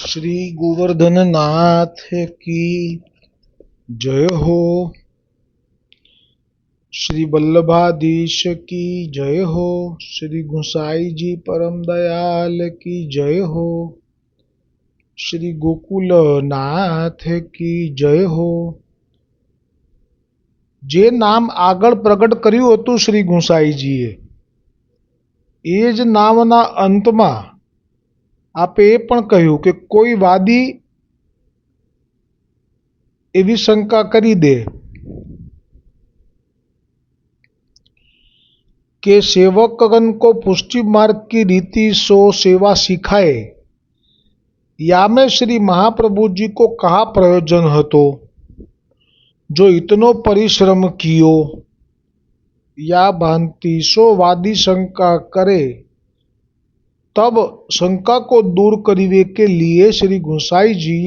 श्री गोवर्धन नाथ की जय हो। श्री वल्लभाधीश की जय हो। श्री गुसाई जी परम दयाल की जय हो। श्री गोकुल नाथ की जय हो। જે નામ આગળ પ્રગટ કર્યું હતું શ્રી ગુસાઈજીએ, એ જ નામના અંતમાં આપે એ પણ કહ્યું કે કોઈ વાદી એવી શંકા કરી દે कि सेवकगण को पुष्टि मार्ग की रीति सो सेवा सिखाए, या में श्री महाप्रभु जी को कहा प्रयोजन हतो जो इतनो परिश्रम कियो, या भांति सो वादी शंका करे। तब शंका को दूर करीवे के लिए श्री गोसाई जी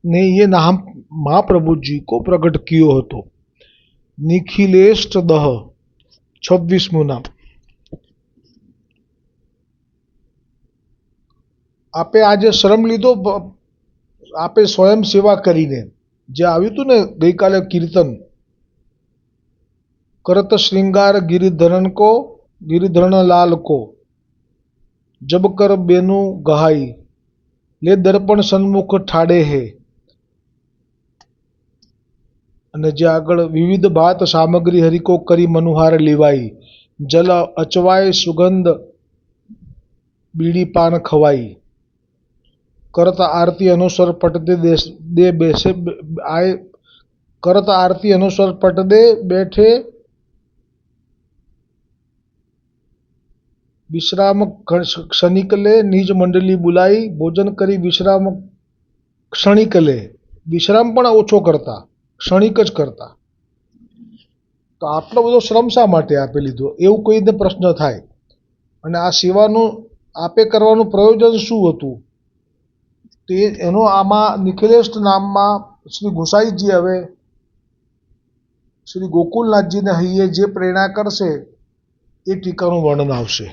ने ये नाम महाप्रभु जी को प्रकट कियो हतो। निखिलेष्ट दह 26મું નામ। आपे आज श्रम लीधो, आपे स्वयं सेवा करीने जे आव्युं हतुं ने गईकाले कीर्तन, करत श्रृंगार गिरिधरण लाल को जब कर बेनु गहाई, ले दर्पण सन्मुख ठाड़े है। અને જે આગળ વિવિધ ભાત સામગ્રી હરિકો કરી મનુહાર લેવાઈ, જલ અચવાય સુગંધ બીડી પાન ખવાઈ। કરત આરતી અનુસાર પટદે દે બેસે આય, કરત આરતી અનુસાર પટદે બેઠે વિશ્રામ ક્ષણિકલે નિજ મંડલી બુલાઈ। ભોજન કરી વિશ્રામ ક્ષણિકલે, વિશ્રામ પણ ઓછો કરતા, ક્ષણિક જ કરતા। તો આટલો બધો શ્રમ શા માટે આપે લીધો, એવું કોઈને પ્રશ્ન થાય। અને આ સેવાનું આપે કરવાનું પ્રયોજન શું હતું, તે એનો આમાં નિખિલેષ્ટ નામમાં શ્રી ગુસાઈજી હવે શ્રી ગોકુલનાથજીને હૈયે જે પ્રેરણા કરશે એ ટીકાનું વર્ણન આવશે।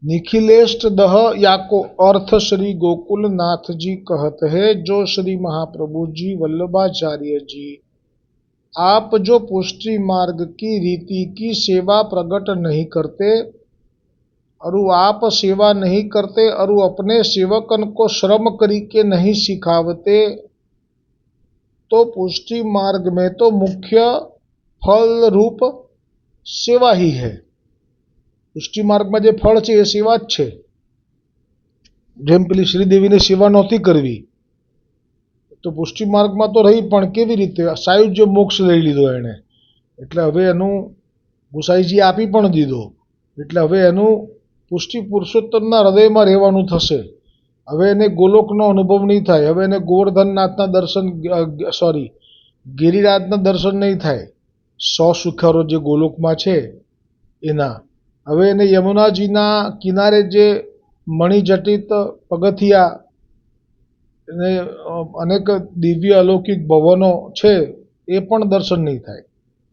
निखिलेष्ट दह या को अर्थ श्री गोकुलनाथ जी कहते हैं, जो श्री महाप्रभु जी वल्लभाचार्य जी आप जो पुष्टि मार्ग की रीति की सेवा प्रकट नहीं करते, और आप सेवा नहीं करते और अपने सेवकन को श्रम करी के नहीं सिखावते, तो पुष्टि मार्ग में तो मुख्य फल रूप सेवा ही है। પુષ્ટિ માર્ગમાં જે ફળ છે એ સેવા જ છે। જેમ પેલી શ્રીદેવીને સેવા નહોતી કરવી તો પુષ્ટિ માર્ગમાં તો રહી, પણ કેવી રીતે? સાયુજ્ય મોક્ષ લઈ લીધો એણે, એટલે હવે એનું ગુસાઈજી આપી પણ દીધો, એટલે હવે એનું પુષ્ટિ પુરુષોત્તમના હૃદયમાં રહેવાનું થશે। હવે એને ગોલોકનો અનુભવ નહીં થાય, હવે એને ગોવર્ધનનાથના દર્શન ગિરિરાજના દર્શન નહીં થાય, 100 શિખરો જે ગોલોકમાં છે એના। હવે એને યમુનાજીના કિનારે જે મણિજટિત પગથિયા અને અનેક દિવ્ય અલૌકિક ભવનો છે એ પણ દર્શન નહીં થાય।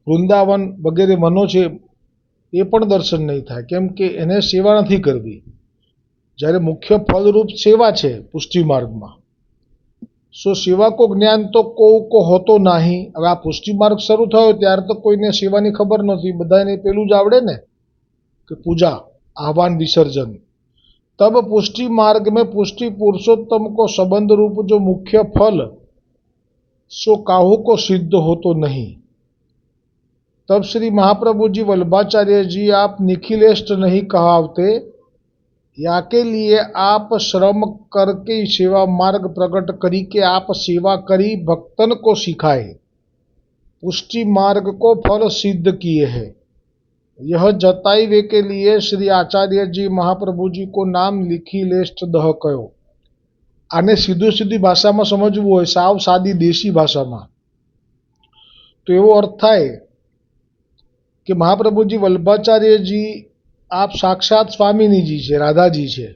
વૃંદાવન વગેરે વનો છે એ પણ દર્શન નહીં થાય, કેમ કે એને સેવા નથી કરવી। જ્યારે મુખ્ય ફલરૂપ સેવા છે પુષ્ટિ માર્ગમાં, સો સેવા કો જ્ઞાન તો કો હોતો નહીં। હવે આ પુષ્ટિ માર્ગ શરૂ થયો ત્યારે તો કોઈને સેવાની ખબર નહોતી, બધાને પેલું જ આવડે ને कि पूजा आह्वान विसर्जन। तब पुष्टि मार्ग में पुष्टि पुरुषोत्तम को संबंध रूप जो मुख्य फल सो काहू को सिद्ध हो तो नहीं। तब श्री महाप्रभु जी वल्लभाचार्य जी आप निखिलेष्ट नहीं कहावते, या के लिए आप श्रम करके सेवा मार्ग प्रकट करी के आप सेवा करी भक्तन को सिखाए, पुष्टि मार्ग को फल सिद्ध किए हैं। यह जताई वे के लिए श्री आचार्य जी महाप्रभु जी को नाम निखिलेष्ट दह कहो। आने सीधो सीधी भाषा में समझवू होय, साव सादी देशी भाषा में, तो एवो अर्थ थाय कि महाप्रभु जी वल्लभाचार्य जी आप साक्षात स्वामिनी जी छे, राधाजी छे,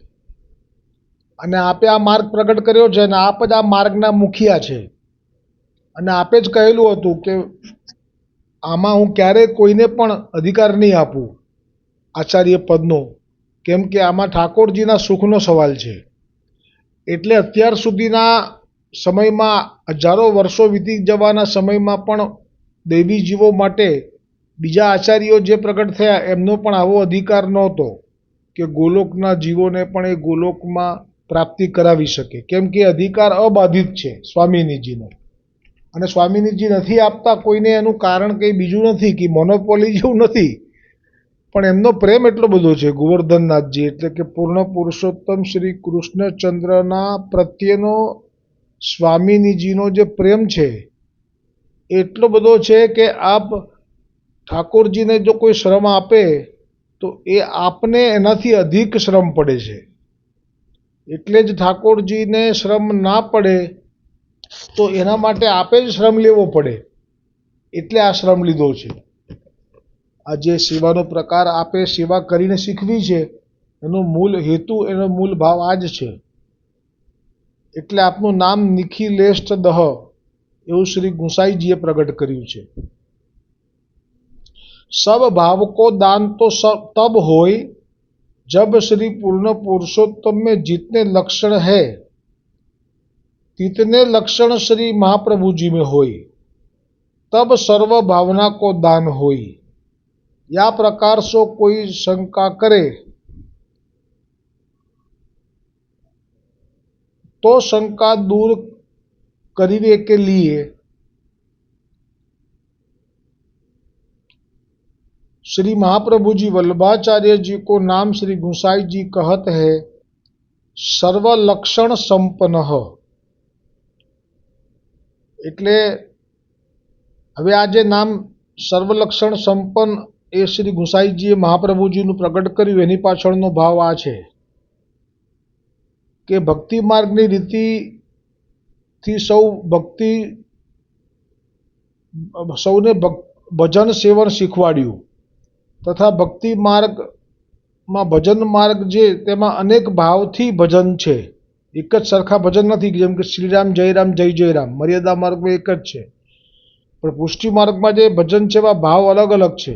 अने आपे आ मार्ग प्रकट कर्यो छे ने आप ज आ मार्गना मुखिया छे। अने आपे ज कहेलुं हतुं के आमां हूँ क्यारे कोईने पण अधिकार नहीं आपू आचार्य पदनो, કેમ કે આમાં ઠાકોરજીના સુખનો સવાલ છે. એટલે અત્યાર સુધીના સમયમાં હજારો વર્ષો વીતી જવાના સમયમાં પણ દૈવી જીવો માટે બીજા આચાર્યો જે પ્રગટ થયા એમનો પણ આવો અધિકાર નહોતો કે ગોલોકના જીવોને પણ એ ગોલોકમાં પ્રાપ્તિ કરાવી શકે, કેમ કે અધિકાર અબાધિત છે સ્વામિનીજીનો. અને સ્વામિનીજી નથી આપતા કોઈને એનું કારણ કંઈ બીજું નથી કે મોનોપોલી જેવું નથી, પણ એમનો પ્રેમ એટલો બધો છે ગોવર્ધનનાથજી એટલે કે પૂર્ણ પુરુષોત્તમ શ્રી કૃષ્ણચંદ્રના પ્રત્યેનો સ્વામિનીજીનો જે પ્રેમ છે એટલો બધો છે કે આપ ઠાકોરજીને જો કોઈ શ્રમ આપે તો એ આપને એનાથી અધિક શ્રમ પડે છે. એટલે જ ઠાકોરજીને શ્રમ ના પડે તો એના માટે આપે જ શ્રમ લેવો પડે, એટલે આ શ્રમ લીધો છે. આ જે સેવાનો પ્રકાર આપે સેવા કરીને શીખવી છે એનો મૂળ હેતુ, એનો મૂળ ભાવ આ જ છે. એટલે આપનું નામ નિખિલેષ્ટ દહ એવું શ્રી ગુસાઈજીએ પ્રગટ કર્યું છે. सब भाव को दान तो तब होय जब श्री पूर्ण पुरुषोत्तम में जितने लक्षण है तितने लक्षण श्री महाप्रभु जी में होय, तब सर्व भावना को दान होय. या प्रकार सो कोई शंका करे तो शंका दूर करीने के लिए श्री महाप्रभु जी वल्लभाचार्य जी को नाम श्री गुसाई जी कहत है सर्वलक्षण संपन्न. એટલે હવે આ જે નામ સર્વલક્ષણ સંપન્ન એ શ્રી ગુસાઈજીએ મહાપ્રભુજીનું પ્રગટ કર્યું એની પાછળનો ભાવ આ છે કે ભક્તિ માર્ગની રીતિથી સૌને ભજન સેવન શીખવાડ્યું તથા ભક્તિ માર્ગમાં ભજન માર્ગ જે તેમાં અનેક ભાવથી ભજન છે, એક જ સરખા ભજન નથી જેમ કે શ્રીરામ જય જય રામ મર્યાદા માર્ગમાં એક જ છે, પણ પુષ્ટિ માર્ગમાં જે ભજન છે એવા ભાવ અલગ અલગ છે.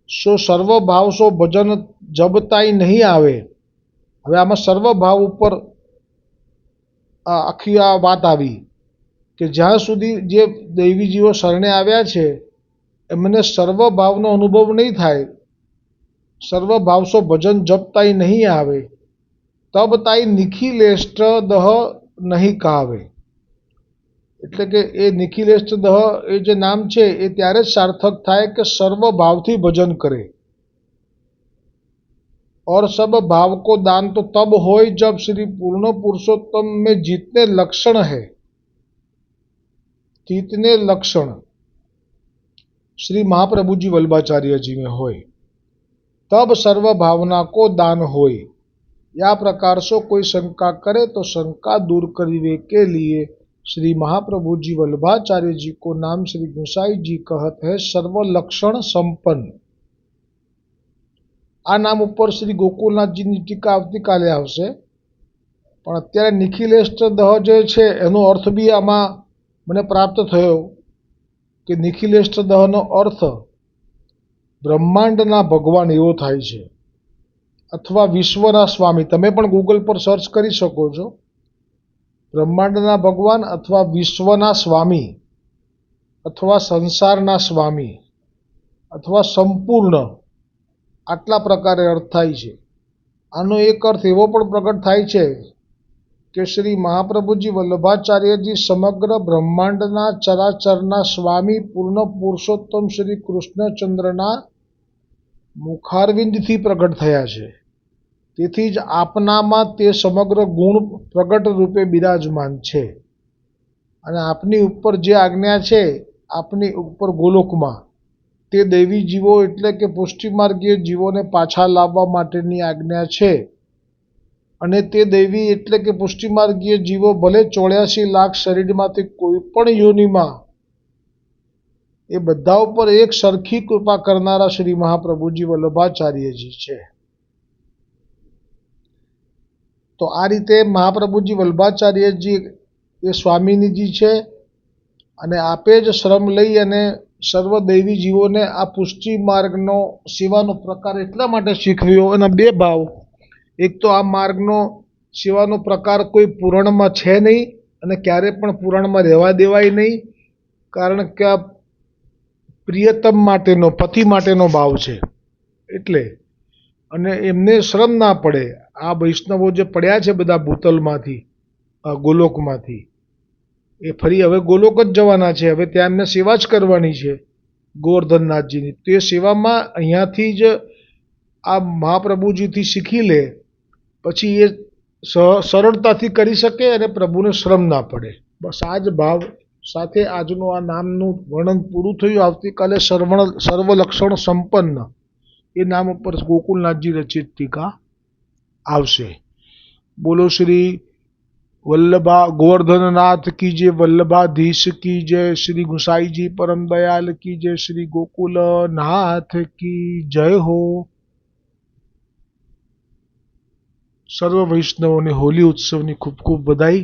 સો સર્વ ભાવ સો ભજન જબતાઈ નહીં આવે. હવે આમાં સર્વ ભાવ ઉપર આખી આ વાત આવી કે જ્યાં સુધી જે દૈવી જીવો શરણે આવ્યા છે એમને સર્વ ભાવનો અનુભવ નહીં થાય, સર્વ ભાવસો ભજન જપતાઈ નહીં આવે, તબ તાઈ નિખિલેષ્ટ દહ નહીં કહાવે. એટલે કે એ નિખિલેષ્ટ દહ એ જે નામ છે એ ત્યારે જ સાર્થક થાય કે સર્વ ભાવથી ભજન કરે. और सब भाव को दान तो तब होय जब श्री पूर्ण पुरुषोत्तम में जितने लक्षण है तितने लक्षण श्री महाप्रभु जी वल्लभाचार्य जी में होय, तब सर्व भावना को दान होय. या प्रकार से कोई शंका करे तो शंका दूर करीवे के लिए श्री महाप्रभु जी वल्लभाचार्य जी को नाम श्री गुसाई जी कहत है सर्वलक्षण संपन्न. આ નામ ઉપર શ્રી ગોકુલનાથજીની ટીકા આવતીકાલે આવશે, પણ અત્યારે નિખિલેષ્ટ દહ જે છે એનો અર્થ બી આમાં મને પ્રાપ્ત થયો કે નિખિલેષ્ટ દહનો અર્થ બ્રહ્માંડના ભગવાન એવો થાય છે અથવા વિશ્વના સ્વામી. તમે પણ ગૂગલ પર સર્ચ કરી શકો છો, બ્રહ્માંડના ભગવાન અથવા વિશ્વના સ્વામી અથવા સંસારના સ્વામી અથવા સંપૂર્ણ, આટલા પ્રકારે અર્થ થાય છે. આનો એક અર્થ એવો પણ પ્રગટ થાય છે કે શ્રી મહાપ્રભુજી વલ્લભાચાર્યજી સમગ્ર બ્રહ્માંડના ચરાચરના સ્વામી પૂર્ણ પુરુષોત્તમ શ્રી કૃષ્ણચંદ્રના મુખારવિંદથી પ્રગટ થયા છે. તેથી જ આપનામાં તે સમગ્ર ગુણ પ્રગટ રૂપે બિરાજમાન છે અને આપની ઉપર જે આજ્ઞા છે આપની ઉપર ગોલોકમાં તે દૈવી જીવો એટલે કે પુષ્ટિમાર્ગીય જીવોને પાછા લાવવા માટેની આજ્ઞા છે. અને તે દૈવી એટલે કે પુષ્ટિમાર્ગીય જીવો ભલે 84 લાખ શરીરમાંથી કોઈ પણ યોનિમાં એ બધા ઉપર એક સરખી કૃપા કરનારા શ્રી મહાપ્રભુજી વલ્લભાચાર્યજી છે. તો આ રીતે મહાપ્રભુજી વલ્લભાચાર્યજી એ સ્વામિનીજી છે અને આપે જ શ્રમ લઈ અને સર્વદૈવી જીવોને આ પુષ્ટિ માર્ગનો સેવાનો પ્રકાર એટલા માટે શીખવ્યો. એના બે ભાવ. એક તો આ માર્ગનો સેવાનો પ્રકાર કોઈ પુરાણમાં છે નહીં અને ક્યારે પણ પુરાણમાં રહેવા દેવાય નહીં, કારણ કે આ પ્રિયતમ માટેનો, પતિ માટેનો ભાવ છે. એટલે અને એમને શ્રમ ના પડે. આ વૈષ્ણવો જે પડ્યા છે બધા ભૂતલમાંથી, ગોલોકમાંથી, એ ફરી હવે ગોલોક જ જવાના છે. હવે ત્યાં એમને સેવા જ કરવાની છે ગોવર્ધનનાથજીની. તે સેવામાં અહીંયાથી જ આ મહાપ્રભુજીથી શીખી લે, પછી એ સરળતાથી કરી શકે અને પ્રભુને શ્રમ ના પડે. બસ આ જ ભાવ સાથે આજનું આ નામનું વર્ણન પૂરું થયું. આવતીકાલે સર્વલક્ષણ સંપન્ન એ નામ ઉપર ગોકુલનાથજી રચિત ટીકા આવશે. બોલો શ્રી વલ્લભા ગોવર્ધનનાથ કી જય, વલ્લભાધીશ કી જય, શ્રી ગુસાઈજી પરમ દયાલ કી જય, શ્રી ગોકુલનાથ કી જય હો. સર્વ વૈષ્ણવોને હોલી ઉત્સવની ખૂબ ખૂબ બધાઈ.